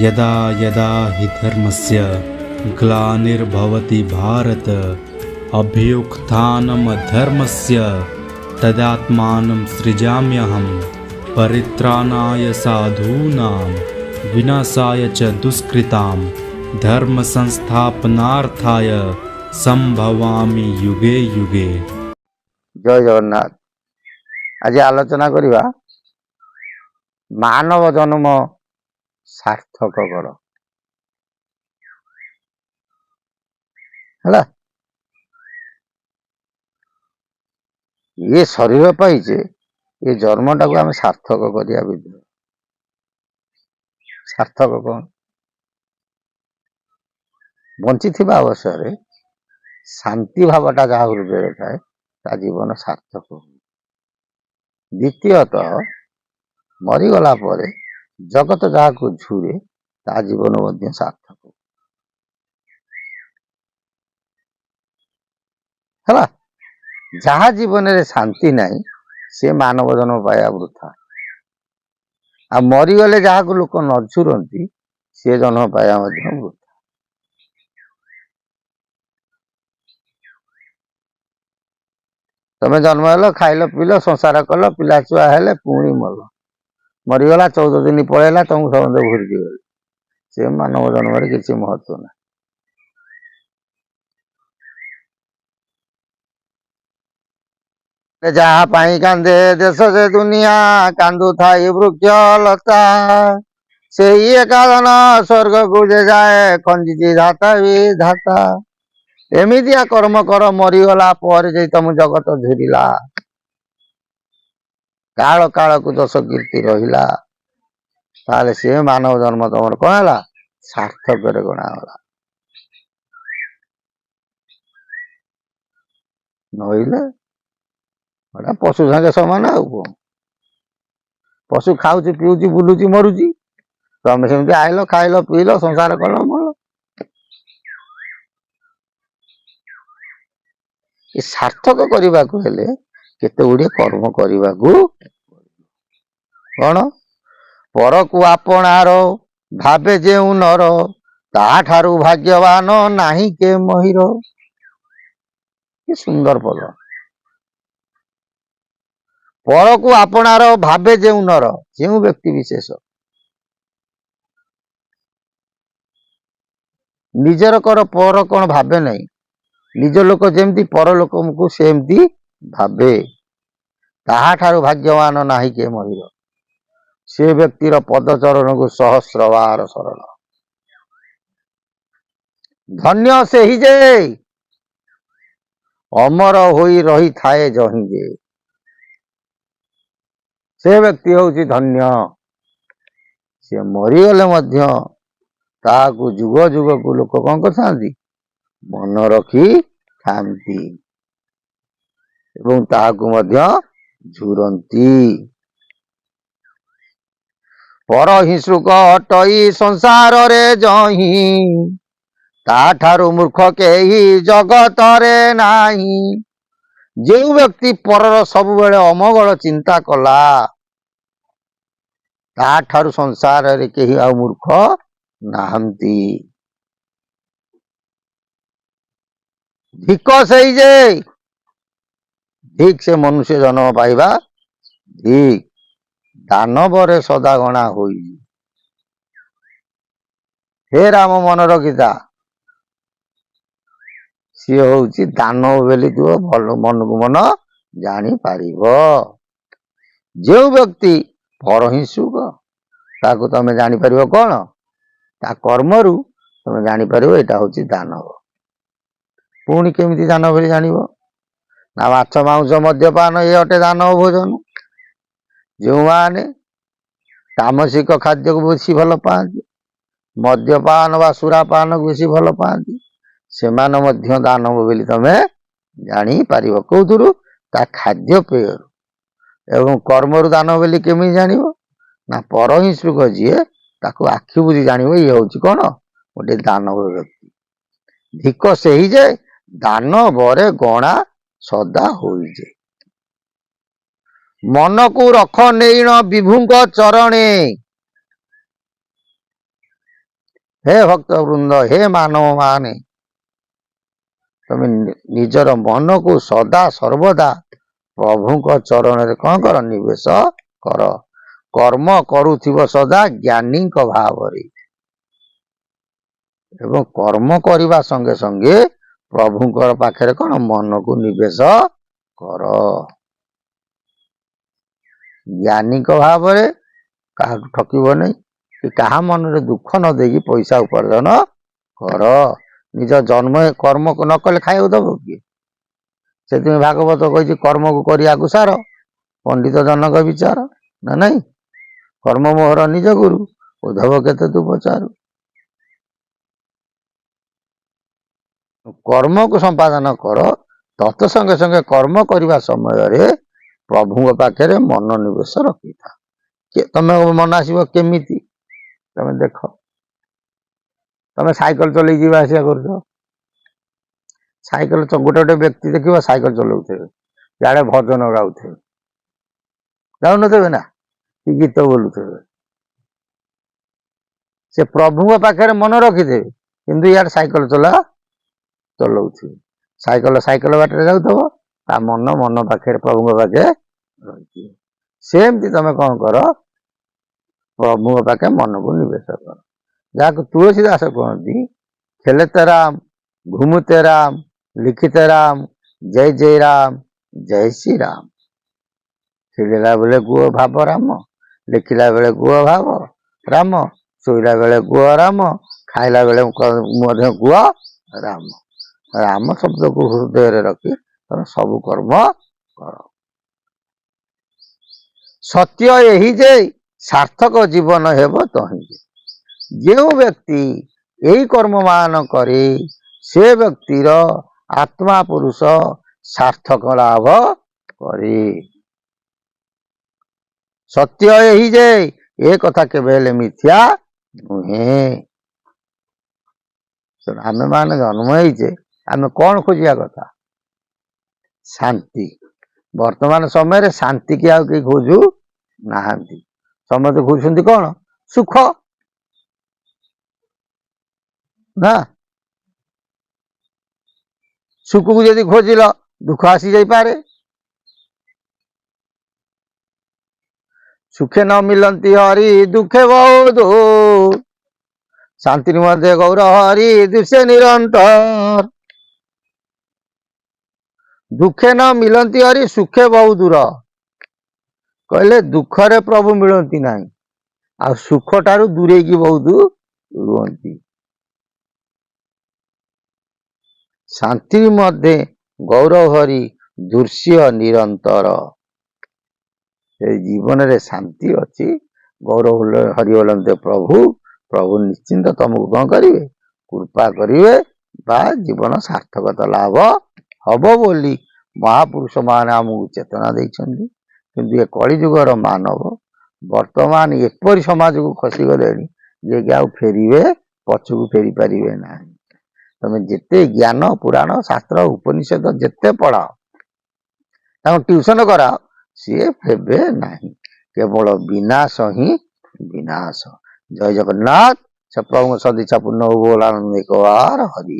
यदा यदा हि धर्मस्य ग्लानिर्भवति भारत अभ्युत्थानमधर्मस्य तदात्मानं सृजाम्यहं परित्राणाय साधूनां विनाशाय च दुष्कृतां धर्म संस्थापनार्थाय संभवामि युगे युगे। जय जगन्नाथ। आज आलोचना करिबा मानव जन्म सार्थक कर हला। ये शरीर पाइजे ये जन्मटा को आम सार्थक करिया विधि। सार्थक कौन? बंची थिबा अवसर शांति भावटा जहाँ हृदय थाए ता जीवन सार्थक। द्वितीयतः मरीगला पर जगत जहाँ को झुरे ता जीवन मध्य सार्थक है। जहाँ जीवन रे शांति नहीं से मानव जन्म पाया वृथा। आ मरीगले जहाँ को लोक न झुरती से जन्म पाया वृथा। तमें जन्म हेल खाइल पील संसार कल पिला छुआ हेले पुणी मल मरीगला 14 दिन पलैला तुमको समझ घूरी गले से मानव जन्म किसी महत्व ना। जहाँ पाई कांदे देश से दुनिया कांदू थाई वृक्ष लता से ये कारण स्वर्ग को जे जाए खंजी धाता भी धाता। एमितिया कर्म कर मरीगला पर जे तुम जगत झुरिला काल काल को दश कीर्ति रहिला ताले से मानव जन्म तुम कौन है सार्थक गणागला। नहिले पशु संगे समान आउ पशु खाऊची पीऊची बुलूची मरुची तमें सेमती आइल खाइल पील संसार कल मल। ये सार्थक करने को हेले केते गुड़िए कर्म करने को कौन पर को आपणार भावे जेउ नर ताठारु भाग्यवान नाही के महिर। ये सुंदर पद। पर को आपणार भावे जेउ नर जेउ व्यक्ति विशेष निजर कर पर कौन भावे नहीं निज लोक जेमती पर लोक को सेमती भावे ताहाठारु भाग्यवान नाही के महिर। से व्यक्तिर पदचरण को सहस्र बार शरण धन्य से ही जे अमर होई रही थाए जही जे। से व्यक्ति होची धन्य से मरीगले मध्य ताकू जुग जुग को लोक कौन करथांती मन रखी थांती एवं ताकू मध्य झुरंती। पर हिंसुक अटई संसार रे जही ताठारु मूर्ख केही जगत रे नाही। जो व्यक्ति परर सब बेले अमंगल चिंता कला ताठारु संसार रे केही आ मूर्ख नाहंती। धिक से जे धिक से मनुष्य जन्म पाइबा धिक दानवरे सदा गणा होई। हे राम मन रखिता सी हूँ दानव बेली तू भल मन को मन जानी पारिब। जो व्यक्ति परहिंसुक ताको तमें जानी पारिब कौन ता कर्मरु तमें जानी पारिब एटा होची दानव। पुणी केमिति दानव बेली जानिब ना माछ मांस मद्यपान ये अटे दानव भोजन। जो माने तामसिक खाद्य को बेसी भल पाती मद्यपान व सुरापान को बेसी भल पाती सेमान मध्य दानव बोली तमें जानी पारिब कौथुरु ता खाद्य पेय एवं कर्मरु दानव बोली केमी जानिब ना परहिंसुक जीए ताको आखि बुझी जानिब ये होची कौन गोटे दानव व्यक्ति। धिक से ही जे दानवरे गणा सदा होई जे। मन को रख नेण विभुंक चरणे हे भक्त वृंद, हे मानव माने, तमे निजर मन को सदा सर्वदा प्रभु चरण रे कौन कर निवेश कर। कर्म करुथिब सदा ज्ञानी भाव रे, एवं कर्म करने संगे संगे प्रभुंकर पाखरे कौन मन को निवेश कर। ज्ञानी भाव रे कहा ठकिब नहीं कि कहा मन रे दुख न देगी पैसा उपार्जन कर। निज जन्म कर्म को न कले खाइबा दब कि? से भागवत कही कर्म को करिया सार, पंडित जनक विचार ना नहीं। कर्म मोहर निज गुरु, उद्धव केते तू पचारू। कर्म को संपादन कर, तत् संगे संगे कर्म करने समय रे प्रभु पाखे मन निवेश रखी था। तमे मन आसब केमिति तमे देख, तमे साइकेल चल जीवा आसिया कर, साइकेल गोटे गोटे व्यक्ति देखिए साइकेल चलाउथे, याडे भजन गाउथे, गाउनथे ना कि गीत बोलुथे, से प्रभु पाखे मन रखिथे किंतु याडे साइकेल चलाउथे। साइकेल साइकेल बाटे जाउथबो, ता मन मन पाखे प्रभु पाखे रही। सेमती तमे कौन कर, प्रभु पाखे मन को निवेश कर। जहाँ तुलसीदास कहती, खेलते राम घूमते राम लिखिते राम, जय जय राम जय श्री राम। खेलिला बेले गुह भाव राम, लिखिला बेले गुह भाव राम, शोला बेले गुह राम, खाइला बेले गुह राम। राम शब्द को हृदय रखी तुम सब कर्म कर। सत्य यही जे सार्थक जीवन हेब तही। जो व्यक्ति यही कर्म मान करे से व्यक्तिर आत्मा पुरुष सार्थक लाभ करे। सत्य यही जे ए कथा केबेले मिथ्या नुहे। आमे मान जन्म होइचे, आमे कौन खोजिया कथा? शांति। वर्तमान समय रे शांति की आउ के खोजु नाहांती, समस्त खोजुछंती कौन? सुख ना। सुख को यदि खोजिल दुख आसी जाई पारे। सुखे न मिलंती हरि दुखे बहुत, शांति मध्य गौर हरि दृश्य निरंतर। दुखे न मिलंती हरि सुखे बहु दूर, कहले दुखरे प्रभु मिलंती नहीं, आ सुख ठारू दूरे की बहुत रुहंती। शांति मध्य गौरव हरि दृश्य निरंतर। जीवन रे शांति अच्छी, गौरव हरि बोलते प्रभु, प्रभु निश्चिंत तुमको कौन करिवे? कृपा करिवे बा जीवन सार्थकता लाभ हब बोली महापुरुष मान आमको चेतना देइछन्ति। किंतु ये कलिजुगर मानव वर्तमान एपरी समाज को खसी गले जे कि आउ फेरिवे पछकू फेरी पारिवे ना। तमे जेते ज्ञान पुराण शास्त्र उपनिषद जेते पढ़ाओ, ट्यूशन कराओ, सी फेबे नहीं, केवल विनाश ही विनाश। जय जगन्नाथ। सब प्रभु सदिच्छा पूर्ण हो बोल आनंद एक बार हरि।